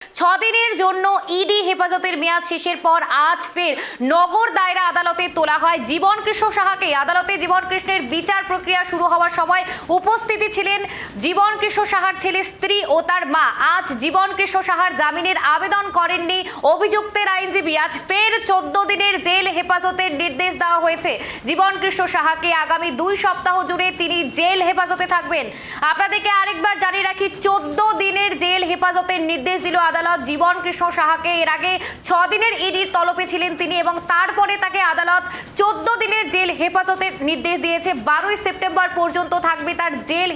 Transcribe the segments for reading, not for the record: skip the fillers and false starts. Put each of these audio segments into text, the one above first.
ছদিনের জন্য ইডি হেফাজতের মেয়াদ শেষের পর আজ ফের নগর দায়রা আদালতে তোলা হয় জীবন কৃষ্ণ সাহাকে। আদালতে জীবন কৃষ্ণের বিচার প্রক্রিয়া শুরু হওয়ার সময় উপস্থিতি ছিলেন জীবন কৃষ্ণ সাহার ছেলে, স্ত্রী ও তার মা। আজ জীবন কৃষ্ণ সাহার জামিনের আবেদন করেননি অভিযুক্তের আইনজীবী। আজ ফের 14 দিনের জেল হেফাজতের নির্দেশ দেওয়া হয়েছে জীবন কৃষ্ণ সাহাকে। আগামী 2 সপ্তাহ জুড়ে তিনি জেল হেফাজতে থাকবেন। আপনাদেরকে আরেকবার জানিয়ে রাখি, 14 দিনের জেল হেফাজতের নির্দেশ দিল আদালত জীবন কৃষ্ণ সাহাকে। এর আগে 6 দিনের ইডির তলবে ছিলেন তিনি এবং তারপরে তাকে আদালত 14 দিনের জেল হেফাজতের নির্দেশ দিয়েছে। 12ই সেপ্টেম্বর পর্যন্ত থাকবে তার জেল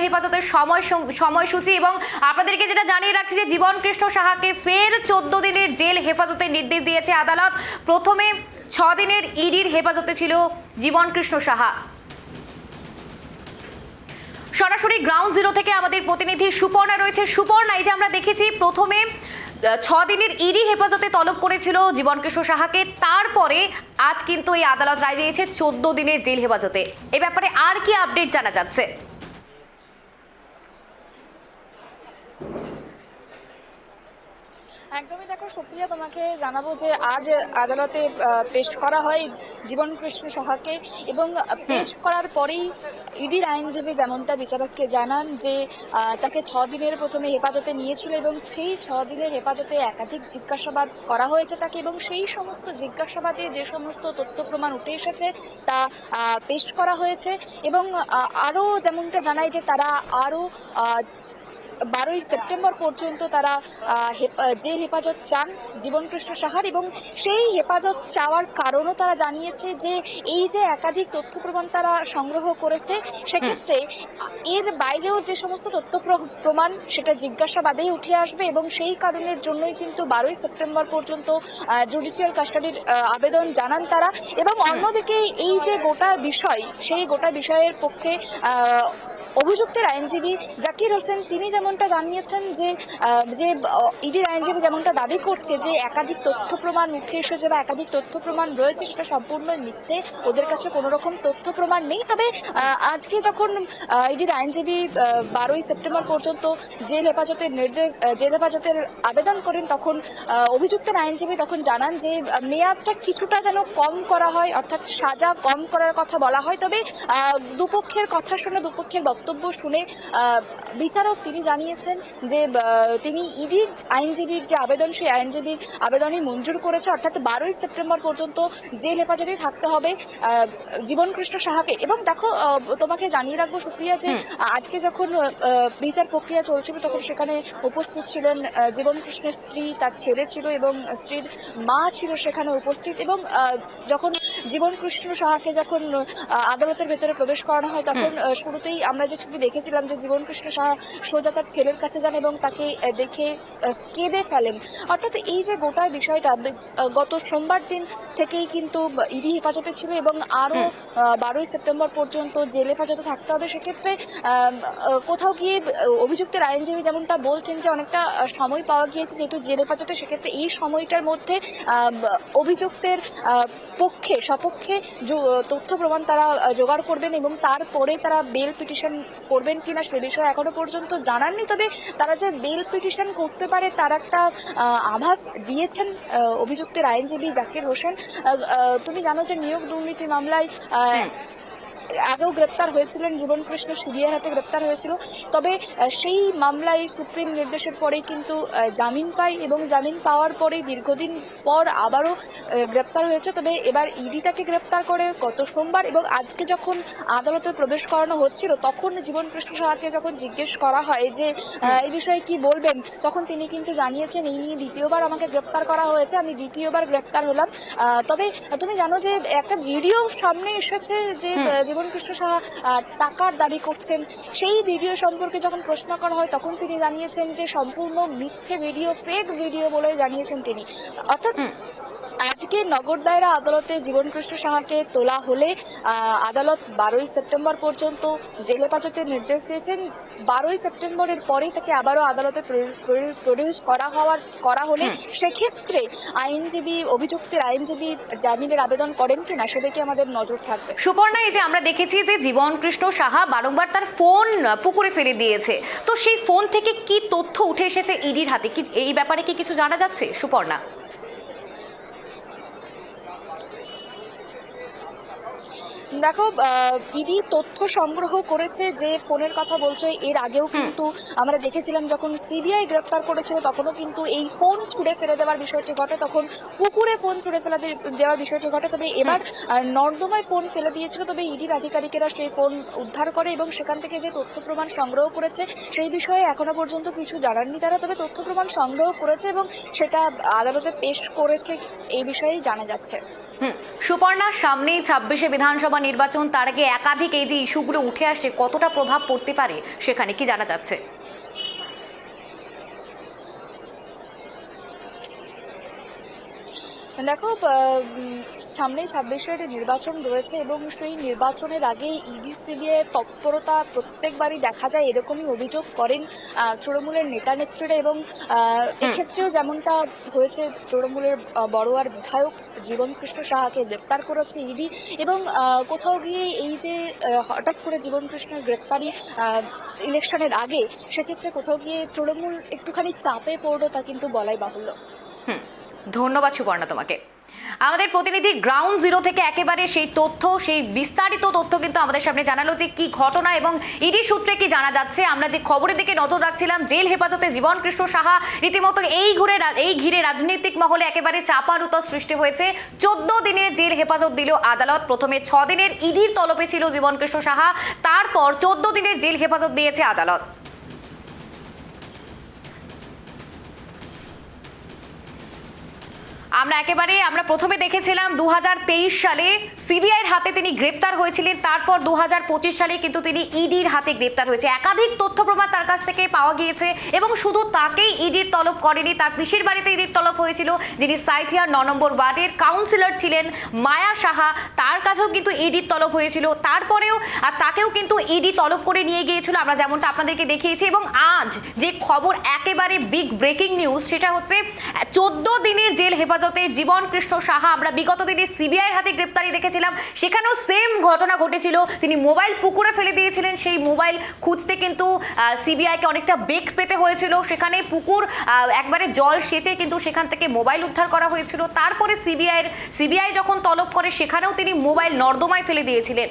হেফাজতের সময়সূচি। এবং আপনাদেরকে যেটা জানিয়ে রাখছি যে জীবন কৃষ্ণ সাহাকে ফের 14 দিনের জেল হেফাজতের নির্দেশ দিয়েছে আদালত। প্রথমে 6 দিনের ইডির হেফাজতে ছিল জীবন কৃষ্ণ সাহা। সরাসরি গ্রাউন্ড জিরো থেকে আমাদের প্রতিনিধি সুপর্ণা রয়েছে। সুপর্ণা, এই যে আমরা দেখেছি প্রথমে 6 দিনের ইডি হেফাজতে তলব করেছিল জীবন কৃষ্ণ সাহাকে, তারপরে আজ কিন্তু এই আদালত রায় দিয়েছে 14 দিনের জেল হেফাজতে। এ ব্যাপারে আর কি আপডেট জানা যাচ্ছে? একদমই দেখো সুপ্রিয়া, তোমাকে জানাবো যে আজ আদালতে পেশ করা হয় জীবন কৃষ্ণ সাহাকে এবং পেশ করার পরেই ইডির আইনজীবী যেমনটা বিচারককে জানান যে তাকে 6 দিনের প্রথমে হেফাজতে নিয়েছিল এবং সেই 6 দিনের হেফাজতে একাধিক জিজ্ঞাসাবাদ করা হয়েছে তাকে, এবং সেই সমস্ত জিজ্ঞাসাবাদে যে সমস্ত তথ্য প্রমাণ উঠে এসেছে তা পেশ করা হয়েছে। এবং আরও যেমনটা জানায় যে তারা আরও 12ই সেপ্টেম্বর পর্যন্ত তারা জেল হেফাজত চান জীবন কৃষ্ণ সাহার, এবং সেই হেফাজত চাওয়ার কারণও তারা জানিয়েছে যে এই যে একাধিক তথ্য প্রমাণ তারা সংগ্রহ করেছে সেক্ষেত্রে এর বাইরেও যে সমস্ত তথ্য প্রমাণ সেটা জিজ্ঞাসাবাদেই উঠে আসবে, এবং সেই কারণের জন্যই কিন্তু 12ই সেপ্টেম্বর পর্যন্ত জুডিশিয়াল কাস্টাডির আবেদন জানান তারা। এবং অন্যদিকে এই যে গোটা বিষয়, সেই গোটা বিষয়ের পক্ষে অভিযুক্তের আইনজীবী জাকির হোসেন তিনি যেমনটা জানিয়েছেন যে ইডির আইনজীবী যেমনটা দাবি করছে যে একাধিক তথ্য প্রমাণ উঠে এসেছে বা একাধিক তথ্য প্রমাণ রয়েছে, সেটা সম্পূর্ণ মিথ্যে, ওদের কাছে কোনো রকম তথ্য প্রমাণ নেই। তবে আজকে যখন ইডির আইনজীবী 12ই সেপ্টেম্বর পর্যন্ত জেল হেফাজতের আবেদন করেন, তখন অভিযুক্তের আইনজীবী তখন জানান যে মেয়াদটা কিছুটা যেন কম করা হয়, অর্থাৎ সাজা কম করার কথা বলা হয়। তবে দুপক্ষের কথা শুনে, দুপক্ষের বক্তব্য শুনে বিচারক তিনি জানিয়েছেন যে তিনি ইডির আইনজীবীর যে আবেদন, সেই আইনজীবীর আবেদনই মঞ্জুর করেছে, অর্থাৎ 12ই সেপ্টেম্বর পর্যন্ত জেল হেফাজতে থাকতে হবে জীবন কৃষ্ণ সাহাকে। এবং দেখো, তোমাকে জানিয়ে রাখবো সুপ্রিয়া যে আজকে যখন বিচার প্রক্রিয়া চলছিল তখন সেখানে উপস্থিত ছিলেন জীবন কৃষ্ণের স্ত্রী, তার ছেলে ছিল এবং স্ত্রীর মা ছিল সেখানে উপস্থিত। এবং যখন জীবন কৃষ্ণ সাহাকে যখন আদালতের ভেতরে প্রবেশ করানো হয় তখন শুরুতেই আমরা যে ছবি দেখেছিলাম যে জীবন কৃষ্ণ সাহা সোজা তার ছেলের কাছে যান এবং তাকে দেখে কেঁদে ফেলেন। অর্থাৎ এই যে গোটা বিষয়টা গত সোমবার দিন থেকেই কিন্তু ইডি হেফাজতে ছিল এবং আরও 12ই সেপ্টেম্বর পর্যন্ত জেল হেফাজতে থাকতে হবে। সেক্ষেত্রে কোথাও গিয়ে অভিযুক্তের আইনজীবী যেমনটা বলছেন যে অনেকটা সময় পাওয়া গিয়েছে যেহেতু জেল হেফাজতে, সেক্ষেত্রে এই সময়টার মধ্যে অভিযুক্তের পক্ষে সপক্ষে তথ্য প্রমাণ তারা জোগাড় করবেন এবং তারপরে তারা বেল পিটিশন করবেন কিনা সে বিষয়ে এখনো পর্যন্ত জানাননি। তবে তারা যে বেল পিটিশন করতে পারে তার একটা আভাস দিয়েছেন অভিযুক্তের আইনজীবী জাকির হোসেন। তুমি জানো যে নিয়োগ দুর্নীতি মামলায় আগেও গ্রেপ্তার হয়েছিলেন জীবন কৃষ্ণ, সিবিআইয়ের হাতে গ্রেপ্তার হয়েছিল। তবে সেই মামলায় সুপ্রিম নির্দেশের পরেই কিন্তু জামিন পায় এবং জামিন পাওয়ার পরে দীর্ঘদিন পর আবারও গ্রেপ্তার হয়েছে। তবে এবার ইডি তাকে গ্রেপ্তার করে গত সোমবার, এবং আজকে যখন আদালতে প্রবেশ করানো হচ্ছিল তখন জীবন কৃষ্ণ সাহাকে যখন জিজ্ঞেস করা হয় যে এই বিষয়ে কি বলবেন, তখন তিনি কিন্তু জানিয়েছেন এই নিয়ে দ্বিতীয়বার আমাকে গ্রেপ্তার করা হয়েছে, আমি দ্বিতীয়বার গ্রেপ্তার হলাম। তবে তুমি জানো যে একটা ভিডিও সামনে এসেছে যে জীবন কৃষ্ণ সাহা টাকার দাবি করছেন। সেই ভিডিও সম্পর্কে যখন প্রশ্ন করা হয় তখন তিনি জানিয়েছেন যে সম্পূর্ণ মিথ্যে ভিডিও, ফেক ভিডিও বলে জানিয়েছেন তিনি। অর্থাৎ আজকে নগর দায়রা আদালতে জীবনকৃষ্ণ সাহাকে তোলা হলে আদালত 12ই সেপ্টেম্বর পর্যন্ত জেল হেফাজতের নির্দেশ দিয়েছেন। 12ই সেপ্টেম্বরের পরেই তাকে আবারও আদালতে প্রডিউস করা হলে সেক্ষেত্রে অভিযুক্তের আইনজীবী জামিনের আবেদন করেন কিনা সেদিকে আমাদের নজর থাকবে। সুপর্ণা, এই যে আমরা দেখেছি যে জীবনকৃষ্ণ সাহা বারংবার তার ফোন পুকুরে ফেলে দিয়েছে, তো সেই ফোন থেকে কি তথ্য উঠে এসেছে ইডির হাতে, কি এই ব্যাপারে কি কিছু জানা যাচ্ছে সুপর্ণা? দেখো, ইডি তথ্য সংগ্রহ করেছে যে ফোনের কথা বলছো, এর আগেও কিন্তু আমরা দেখেছিলাম যখন সিবিআই গ্রেপ্তার করেছিল তখনও কিন্তু এই ফোন ছুঁড়ে ফেলে দেওয়ার বিষয়টি ঘটে, তখন পুকুরে ফোন ছুঁড়ে ফেলে দেওয়ার বিষয়টি ঘটে। তবে এবার নর্দমায় ফোন ফেলে দিয়েছিল, তবে ইডির আধিকারিকেরা সেই ফোন উদ্ধার করে এবং সেখান থেকে যে তথ্য প্রমাণ সংগ্রহ করেছে সেই বিষয়ে এখনো পর্যন্ত কিছু জানাননি তারা, তবে তথ্য প্রমাণ সংগ্রহ করেছে এবং সেটা আদালতে পেশ করেছে, এই বিষয়েই জানা যাচ্ছে। সুপর্ণা, সামনেই 26শে বিধানসভা নির্বাচন, তার আগে একাধিক এই যে ইস্যুগুলো উঠে আসছে, কতটা প্রভাব পড়তে পারে সেখানে কি জানা যাচ্ছে? দেখো, সামনেই 26-এর নির্বাচন রয়েছে এবং সেই নির্বাচনের আগে ইডি সিবিআই তৎপরতা প্রত্যেকবারই দেখা যায়, এরকমই অভিযোগ করেন তৃণমূলের নেতা নেত্রীরা এবং এক্ষেত্রেও যেমনটা হয়েছে, তৃণমূলের বড়োয়ার বিধায়ক জীবনকৃষ্ণ সাহাকে গ্রেপ্তার করেছে ইডি এবং কোথাও গিয়ে এই যে হঠাৎ করে জীবনকৃষ্ণের গ্রেপ্তারি ইলেকশনের আগে, সেক্ষেত্রে কোথাও গিয়ে তৃণমূল একটুখানি চাপে পড়লো, তা কিন্তু বলাই বাহুল্য। ধন্যবাদ সুপর্ণা তোমাকে। আমাদের প্রতিনিধি গ্রাউন্ড জিরো থেকে একেবারে সেই তথ্য, সেই বিস্তারিত তথ্য কিন্তু আমাদের সামনে জানালো যে কি ঘটনা এবং ইডি সূত্রে কি জানা যাচ্ছে। আমরা যে খবরের দিকে নজর রাখছিলাম, জেল হেফাজতে জীবনকৃষ্ণ সাহা, রীতিমতো এই ঘিরে রাজনৈতিক মহলে একেবারে চাপানুতর সৃষ্টি হয়েছে। 14 দিনের জেল হেফাজত দিল আদালত। প্রথমে 6 দিনের ইডির তলবে ছিল জীবনকৃষ্ণ সাহা, তারপর 14 দিনের জেল হেফাজত দিয়েছে আদালত। আমরা প্রথমে দেখেছিলাম 2023 সালে সিবিআইয়ের হাতে তিনি গ্রেপ্তার হয়েছিলেন, তারপর 2025 সালে কিন্তু তিনি ইডির হাতে গ্রেপ্তার হয়েছে। একাধিক তথ্য প্রমাণ তার কাছ থেকে পাওয়া গিয়েছে এবং শুধু তাকেই ইডির তলব করেনি, তার পিসির বাড়িতে ইডির তলব হয়েছিল, যিনি সাঁইথিয়ার 9 নম্বর ওয়ার্ডের কাউন্সিলর ছিলেন মায়া সাহা, তার কাছেও কিন্তু ইডির তলব হয়েছিল। তারপরেও তাকেও কিন্তু ইডি তলব করে নিয়ে গিয়েছিল, আমরা যেমনটা আপনাদেরকে দেখিয়েছি। এবং আজ যে খবর, একেবারে বিগ ব্রেকিং নিউজ, সেটা হচ্ছে 14 দিনের জেল হেফাজতে জীবনকৃষ্ণ সাহা। আমরা বিগত দিনে সিবিআইয়ের হাতে গ্রেপ্তারি দেখেছিলাম, সেখানেও সেম ঘটনা ঘটেছিল, তিনি মোবাইল পুকুরে ফেলে দিয়েছিলেন। সেই মোবাইল খুঁজতে কিন্তু সিবিআইকে অনেকটা বেগ পেতে হয়েছিল, সেখানে পুকুর একবারে জল সেচে কিন্তু সেখান থেকে মোবাইল উদ্ধার করা হয়েছিল। তারপরে সিবিআই যখন তলব করে, সেখানেও তিনি মোবাইল নর্দমায় ফেলে দিয়েছিলেন।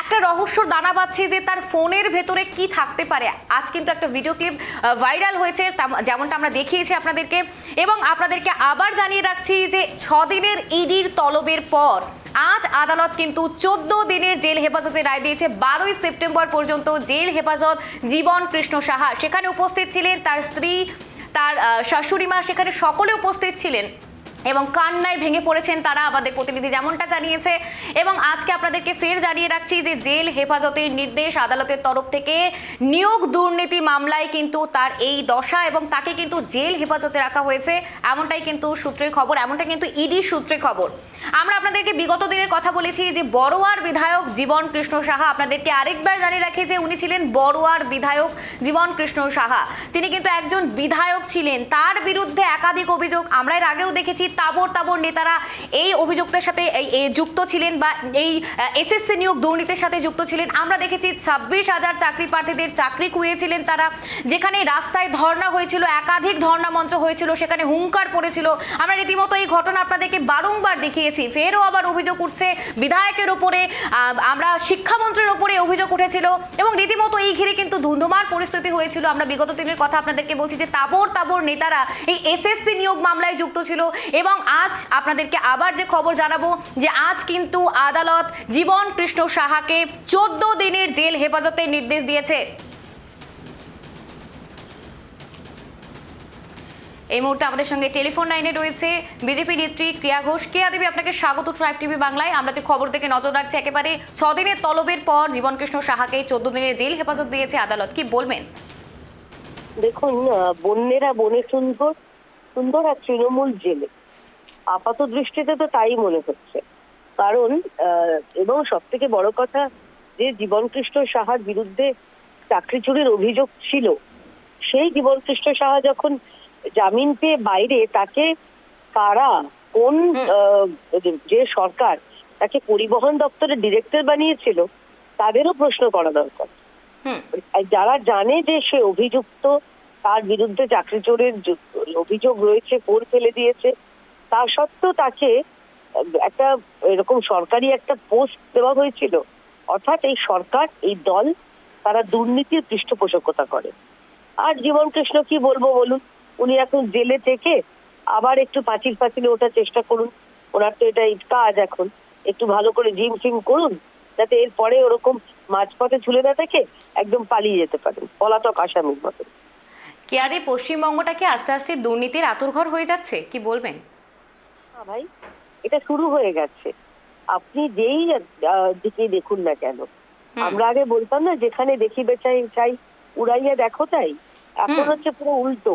একটা রহস্য দানা বাঁধছে যে তার ফোনের ভেতরে কি থাকতে পারে। আজ কিন্তু একটা ভিডিও ক্লিপ ভাইরাল হয়েছে, যেমনটা আমরা দেখিয়েছি আপনাদেরকে, এবং আপনাদেরকে আবার জানিয়ে রাখছি যে 6 দিনের ইডির তলবের পর আজ আদালত কিন্তু 14 দিনের জেল হেফাজতে রায় দিয়েছে। 12ই সেপ্টেম্বর পর্যন্ত জেল হেফাজত জীবনকৃষ্ণ সাহা। সেখানে উপস্থিত ছিলেন তার স্ত্রী, তার শাশুড়ি মা, সেখানে সকলে উপস্থিত ছিলেন এবং কান্নায় ভেঙে পড়েছেন তারা, আমাদের প্রতিনিধি যেমনটা জানিয়েছে। এবং আজকে আপনাদেরকে ফের জানিয়ে রাখছি যে জেল হেফাজতের নির্দেশ আদালতের তরফ থেকে। নিয়োগ দুর্নীতি মামলায় কিন্তু তার এই দশা এবং তাকে কিন্তু জেল হেফাজতে রাখা হয়েছে, এমনটাই কিন্তু সূত্রের খবর, এমনটা কিন্তু ইডি সূত্রে খবর। আমরা আপনাদেরকে বিগত দিনের কথা বলেছি যে বড়োয়ার বিধায়ক জীবনকৃষ্ণ সাহা, আপনাদেরকে আরেকবার জানিয়ে রাখি যে উনি ছিলেন বড়োয়ার বিধায়ক জীবনকৃষ্ণ সাহা। তিনি কিন্তু একজন বিধায়ক ছিলেন, তার বিরুদ্ধে একাধিক অভিযোগ। আমরা এর আগেও দেখেছি তাবর তাবর নেতারা এই অভিযোগের সাথে যুক্ত ছিলেন বা এই এসএসসি নিয়োগ দুর্নীতির সাথে যুক্ত ছিলেন। আমরা দেখেছি 26,000 চাকরি প্রার্থীদের চাকরি কুইয়েছিলেন তারা, যেখানে রাস্তায় ধর্ণা হয়েছিল, একাধিক ধর্ণা মঞ্চ হয়েছিল, সেখানে হুঙ্কার পড়েছিল। আমরা রীতিমতো এই ঘটনা আপনাদেরকে বারংবার দেখিয়েছি। ফেরও আবার অভিযোগ উঠছে বিধায়কের ওপরে, আমরা শিক্ষামন্ত্রীর ওপরে অভিযোগ উঠেছিল এবং রীতিমতো এই ঘিরে কিন্তু ধুন্ধুমার পরিস্থিতি হয়েছিল। আমরা বিগত দিনের কথা আপনাদেরকে বলছি যে তাবর তাবর নেতারা এই এসএসসি নিয়োগ মামলায় যুক্ত ছিল। এবং আজ আপনাদেরকে আবার যে খবর জানাবো যে আজ কিন্তু আদালত জীবনকৃষ্ণ সাহাকে 14 দিনের জেল হেফাজতের নির্দেশ দিয়েছে। এই মুহূর্তে আমাদের সঙ্গে টেলিফোন লাইনে রয়েছে বিজেপি নেত্রী ক্রিয়া ঘোষ। ক্রিয়া দেবী, আপনাকে স্বাগত ট্রাইব টিভি বাংলায়। আমরা যে খবর থেকে নজর রাখছি, একেবারে 6 দিনের তলবের পর জীবনকৃষ্ণ সাহাকে 14 দিনের জেল হেফাজত দিয়েছে আদালত, কি বলবেন? দেখুন, বন্যেরা বনে সুন্দর, সুন্দর আর তৃণমূল জেলে, আপাত দৃষ্টিতে তো তাই মনে হচ্ছে। কারণ এবং সব থেকে বড় কথা, যে জীবনকৃষ্ণ সাহার বিরুদ্ধে চাকরি চুরির অভিযোগ ছিল, সেই জীবনকৃষ্ণ সাহা যখন জামিন পেয়ে বাইরে, তাকে কারা, কোন যে সরকার তাকে পরিবহন দপ্তরের ডিরেক্টর বানিয়েছিল, তাদেরও প্রশ্ন করা দরকার। যারা জানে যে সে অভিযুক্ত, তার বিরুদ্ধে চাকরি চোরের অভিযোগ রয়েছে, করে ফেলে দিয়েছে, তা সত্ত্বেও তাকে একটা এরকম সরকারি একটা পোস্ট দেওয়া হয়েছিল। অর্থাৎ এই সরকার, এই দল, তারা দুর্নীতির পৃষ্ঠপোষকতা করে। আর জীবনকৃষ্ণ কি বলবো বলুন, উনি এখন জেলে থেকে আবার একটু পাঁচিলে ওঠার চেষ্টা করুন। ওনার তো এটাই কাজ, এখন একটু ভালো করে জিম ফিম করুন, যাতে এরপরে ওরকম মাঝপথে ঝুলে না থাকে, একদম পালিয়ে যেতে পারেন পলাতক আসামির মতো। কেয়াদি, পশ্চিমবঙ্গটাকে আস্তে আস্তে দুর্নীতির আঁতুড়ঘর হয়ে যাচ্ছে, কি বলবেন? ভাই, এটা শুরু হয়ে গেছে। আপনি যেই দিকে দেখুন না কেন, আমরা আগে বলতাম না, যেখানে দেখিবে চাই উড়াইয়া দেখো তাই। এখন হচ্ছে পুরো উল্টো।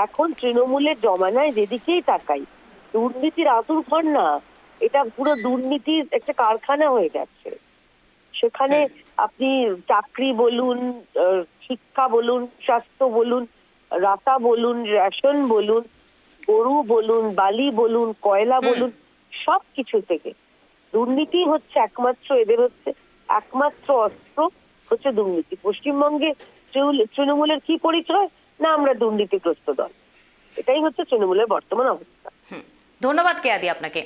এখন তৃণমূলের জমানায় যেদিকেই তাকাই, দুর্নীতির আঁতুড়ঘর না, এটা পুরো দুর্নীতির একটা কারখানা হয়ে গেছে। সেখানে আপনি চাকরি বলুন, শিক্ষা বলুন, স্বাস্থ্য বলুন, রাতা বলুন, রেশন বলুন, গরু বলুন, বালি বলুন, কয়লা বলুন, সবকিছু থেকে দুর্নীতি হচ্ছে একমাত্র, এদের হচ্ছে একমাত্র অস্ত্র হচ্ছে দুর্নীতি। পশ্চিমবঙ্গে তৃণমূলের কি পরিচয়? না, আমরা দুর্নীতিগ্রস্ত দল। এটাই হচ্ছে তৃণমূলের বর্তমান অবস্থা। ধন্যবাদ কেয়াদি আপনাকে।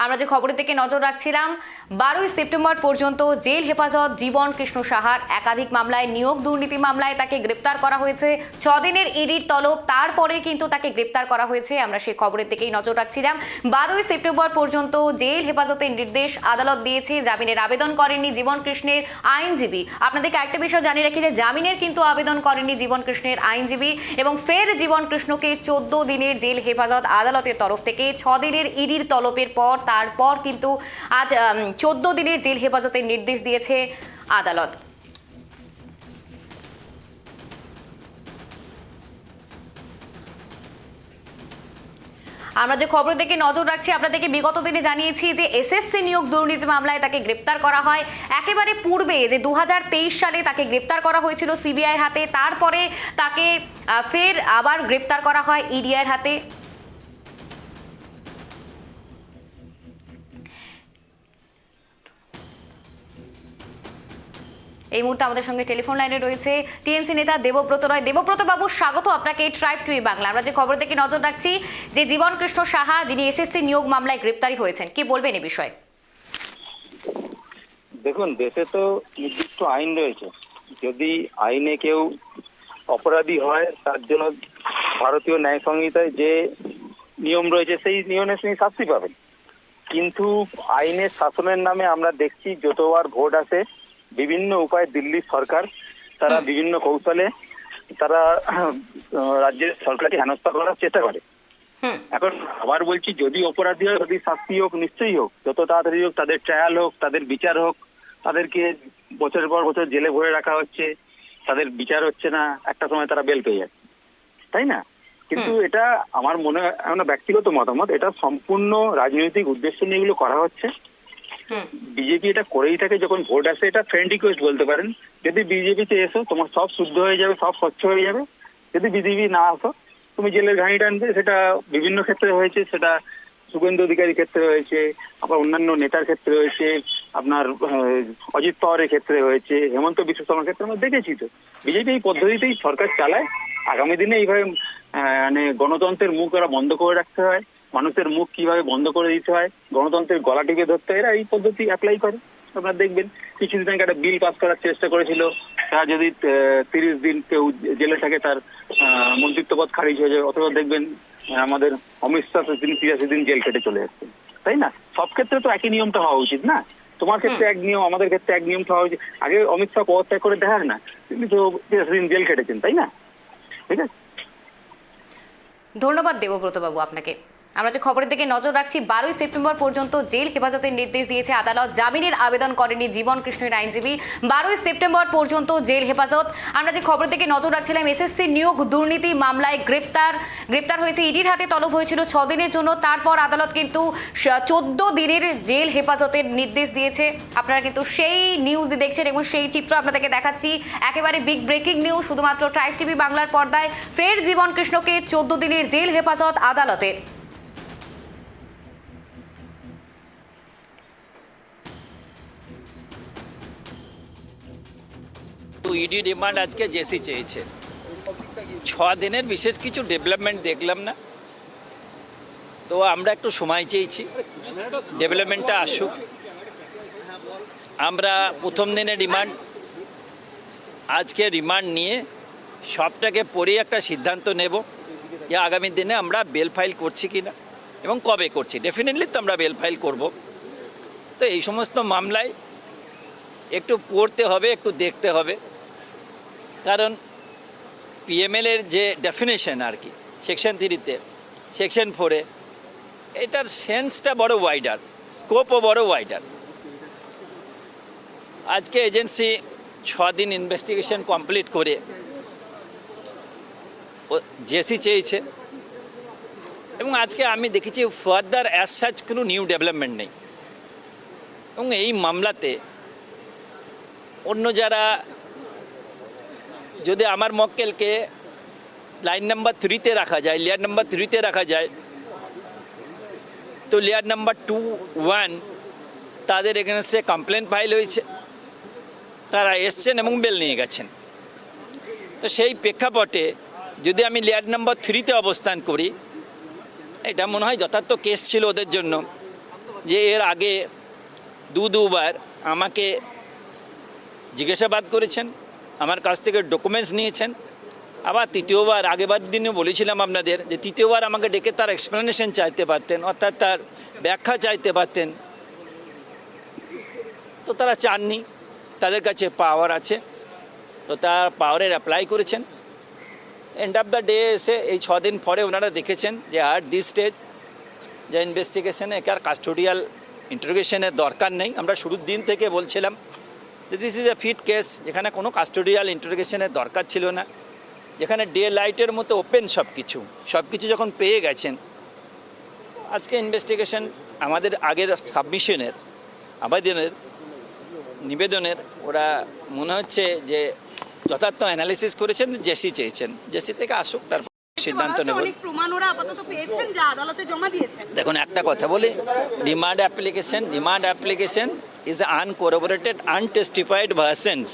আমরা যে খবরের দিকে নজর রাখছিলাম, 12ই সেপ্টেম্বর পর্যন্ত জেল হেফাজত জীবন কৃষ্ণ সাহার একাধিক মামলায়, নিয়োগ দুর্নীতি মামলায় তাকে গ্রেপ্তার করা হয়েছে। 6 দিনের ইডির তলব, তারপরে কিন্তু তাকে গ্রেপ্তার করা হয়েছে। আমরা সেই খবরের দিকেই নজর রাখছিলাম। 12ই সেপ্টেম্বর পর্যন্ত জেল হেফাজতের নির্দেশ আদালত দিয়েছে। জামিনের আবেদন করেননি জীবন কৃষ্ণের আইনজীবী। আপনাদেরকে একটা বিষয় জানিয়ে রাখি যে জামিনের কিন্তু আবেদন করেননি জীবন কৃষ্ণের আইনজীবী, এবং ফের জীবন কৃষ্ণকে 14 দিনের জেল হেফাজত আদালতের তরফ থেকে 6 দিনের ইডির তলবের পর তারপর কিন্তু আজ 14 দিনের জেল হেফাজতের নির্দেশ দিয়েছে আদালত। আমরা যে খবর দেখে নজর রাখছি, আপনাদেরকে বিগত দিনে জানিয়েছি যে এসএসসি নিয়োগ দুর্নীতি মামলায় তাকে গ্রেপ্তার করা হয়। একেবারে পূর্বে যে 2023 সালে তাকে গ্রেপ্তার করা হয়েছিল সিবিআইয়ের হাতে, তারপরে তাকে ফের আবার গ্রেপ্তার করা হয় ইডিআইয়ের হাতে। এই মুহূর্তে আমাদের সঙ্গে টেলিফোন লাইনে রয়েছে টিএমসি নেতা দেবব্রত রায়। দেবব্রত বাবু, স্বাগত আপনাকে ট্রাইব টিভি বাংলা। আমরা যে খবর থেকে নজর রাখছি যে জীবন কৃষ্ণ সাহা, যিনি এসএসসি নিয়োগ মামলায় গ্রেপ্তারি হয়েছেন, কি বলবেন এই বিষয়ে? দেখুন, দেশে তো নির্দিষ্ট আইন রয়েছে। যদি আইনে কেউ অপরাধী হয়, তার জন্য ভারতীয় ন্যায় সংহিতায় যে নিয়ম রয়েছে সেই নিয়মে তিনি শাস্তি পাবেন। কিন্তু আইনের শাসনের নামে আমরা দেখছি যতবার ভোট আসে, বিভিন্ন উপায়ে দিল্লির সরকার তারা বিভিন্ন কৌশলে তারা রাজ্যের সরকারকে হেনস্থা করার চেষ্টা করে। এখন আবার বলছি, যদি অপরাধী হয়, যদি শাস্তি হোক, নিশ্চয়ই হোক, যত তাড়াতাড়ি হোক, তাদের ট্রায়াল হোক, তাদের বিচার হোক। তাদেরকে বছরের পর বছর জেলে ভরে রাখা হচ্ছে, তাদের বিচার হচ্ছে না, একটা সময় তারা বেল পেয়ে যাচ্ছে, তাই না? কিন্তু এটা আমার মনে হয়, আমার ব্যক্তিগত মতামত, এটা সম্পূর্ণ রাজনৈতিক উদ্দেশ্য নিয়ে এগুলো করা হচ্ছে। বিজেপি এটা করেই থাকে। যখন ভোট আসে, এটা ফ্রেন্ড রিকোয়েস্ট বলতে পারেন, যদি বিজেপিতে এসো তোমার সব শুদ্ধ হয়ে যাবে, সব স্বচ্ছ হয়ে যাবে। যদি বিজেপি না আসো, তুমি জেলের ঘানি টানবে। সেটা বিভিন্ন ক্ষেত্রে হয়েছে, সেটা শুভেন্দু অধিকারীর ক্ষেত্রে হয়েছে, আবার অন্যান্য নেতার ক্ষেত্রে হয়েছে, আপনার অজিত পাওয়ারের ক্ষেত্রে হয়েছে, হেমন্ত বিশ্ব শর্মার ক্ষেত্রে আমরা দেখেছি। তো বিজেপি এই পদ্ধতিতেই সরকার চালায়। আগামী দিনে এইভাবে মানে গণতন্ত্রের মুখ ওরা বন্ধ করে রাখতে হয়, মানুষের মুখ কিভাবে বন্ধ করে দিতে হয়, গণতন্ত্রের গলা টিপে ধরতে হয়, এরা এই পদ্ধতি অ্যাপ্লাই করে। আপনারা দেখবেন কিছুদিন আগে একটা বিল পাস করার চেষ্টা করেছিল, তারা যদি 30 দিন কেউ জেলে থাকে তার মন্ত্রিত্ব পদ খারিজ হয়ে যাবে। অথবা দেখবেন আমাদের অমিত শাহ তিনি 83 দিন জেল কেটে চলে যাচ্ছেন, তাই না? সব ক্ষেত্রে তো একই নিয়মটা হওয়া উচিত না। তোমার ক্ষেত্রে এক নিয়ম, আমাদের ক্ষেত্রে এক নিয়ম হওয়া উচিত। আগে অমিত শাহ পদত্যাগ করে দেখাক না, তিনি তো 83 দিন জেল কেটেছেন, তাই না? ঠিক আছে, ধন্যবাদ দেবব্রত বাবু আপনাকে। আমরা যে খবরের দিকে নজর রাখছি, 12ই সেপ্টেম্বর পর্যন্ত জেল হেফাজতের নির্দেশ দিয়েছে আদালত। জামিনের আবেদন করেনি জীবন কৃষ্ণের আইনজীবী। 12ই সেপ্টেম্বর পর্যন্ত জেল হেফাজত। আমরা যে খবরের দিকে নজর রাখছিলাম, এসএসসি নিয়োগ দুর্নীতি মামলায় গ্রেপ্তার হয়েছে, ইডির হাতে তলব হয়েছিল 6 দিনের জন্য। তারপর আদালত কিন্তু 14 দিনের জেল হেফাজতের নির্দেশ দিয়েছে। আপনারা কিন্তু সেই নিউজ দেখছেন এবং সেই চিত্র আপনাদেরকে দেখাচ্ছি। একেবারে বিগ ব্রেকিং নিউজ শুধুমাত্র ট্রাইব টিভি বাংলার পর্দায়। ফের জীবন কৃষ্ণকে 14 দিনের জেল হেফাজত আদালতের। ইডি রিমান্ড আজকে জেসি চেয়েছে। 6 দিনের বিশেষ কিছু ডেভেলপমেন্ট দেখলাম না, তো আমরা একটু সময় চেয়েছি, ডেভেলপমেন্টটা আসুক। আমরা প্রথম দিনে আজকে রিমান্ড নিয়ে সবটাকে পড়ে একটা সিদ্ধান্ত নেব যে আগামী দিনে আমরা বেল ফাইল করছি কি না এবং কবে করছি। ডেফিনেটলি তো আমরা বেল ফাইল করব। তো এই সমস্ত মামলায় একটু পড়তে হবে, একটু দেখতে হবে, কারণ পিএমএলের যে ডেফিনেশন আর কি সেকশন 3-তে, সেকশন 4-এ, এটার সেন্সটা বড় ওয়াইডার, স্কোপও বড় ওয়াইডার। আজকে এজেন্সি 6 দিন ইনভেস্টিগেশন কমপ্লিট করে জেসি চেয়েছে এবং আজকে আমি দেখেছি ফার্দার অ্যাজ সাচ কোনো নিউ ডেভেলপমেন্ট নেই। এবং এই মামলাতে অন্য যারা, যদি আমার মক্কেলকে লাইন নাম্বার 3-তে রাখা যায়, লেয়ার নাম্বার 3-তে রাখা যায়, তো লেয়ার নাম্বার 2-1 তাদের এগেনস্টে কমপ্লেন ফাইল হয়েছে, তারা এসছেন এবং বেল নিয়ে গেছেন। তো সেই প্রেক্ষাপটে যদি আমি লেয়ার নাম্বার 3-তে অবস্থান করি, এটা মনে হয় যথার্থ কেস ছিল ওদের জন্য, যে এর আগে দুবার আমাকে জিজ্ঞাসাবাদ করেছেন, আমার কাছ থেকে ডকুমেন্টস নিয়েছেন, আবার তৃতীয়বার, আগেবার দিনে বলেছিলাম আপনাদের যে তৃতীয়বার আমাকে ডেকে তার এক্সপ্লেনেশন চাইতে পারতেন, অর্থাৎ তার ব্যাখ্যা চাইতে পারতেন। তো তারা চাননি, তাদের কাছে পাওয়ার আছে, তো তার পাওয়ারের অ্যাপ্লাই করেছেন। এন্ড অফ দ্য ডে এসে এই 6 দিন পরে ওনারা দেখেছেন যে আর দিস স্টেজ যে ইনভেস্টিগেশনে একার কাস্টোডিয়াল ইন্টারোগেশনের দরকার নেই। আমরা শুরুর দিন থেকে বলছিলাম যে this is a fit case, যেখানে কোনো কাস্টোডিয়াল ইন্টারোগেশনের দরকার ছিল না, যেখানে ডে লাইটের মতো ওপেন সব কিছু যখন পেয়ে গেছেন। আজকে ইনভেস্টিগেশন আমাদের আগের সাবমিশনের আবেদনের নিবেদনের ওরা মনে হচ্ছে যে যথার্থ অ্যানালিসিস করেছেন, জেসি চেয়েছেন, জেসি থেকে আসুক, তারপর সিদ্ধান্ত নেব। দেখুন একটা কথা বলি, রিমান্ড অ্যাপ্লিকেশন ইজ আনকোরোবোরেটেড আনটেস্টিফাইড ভার্সেন্স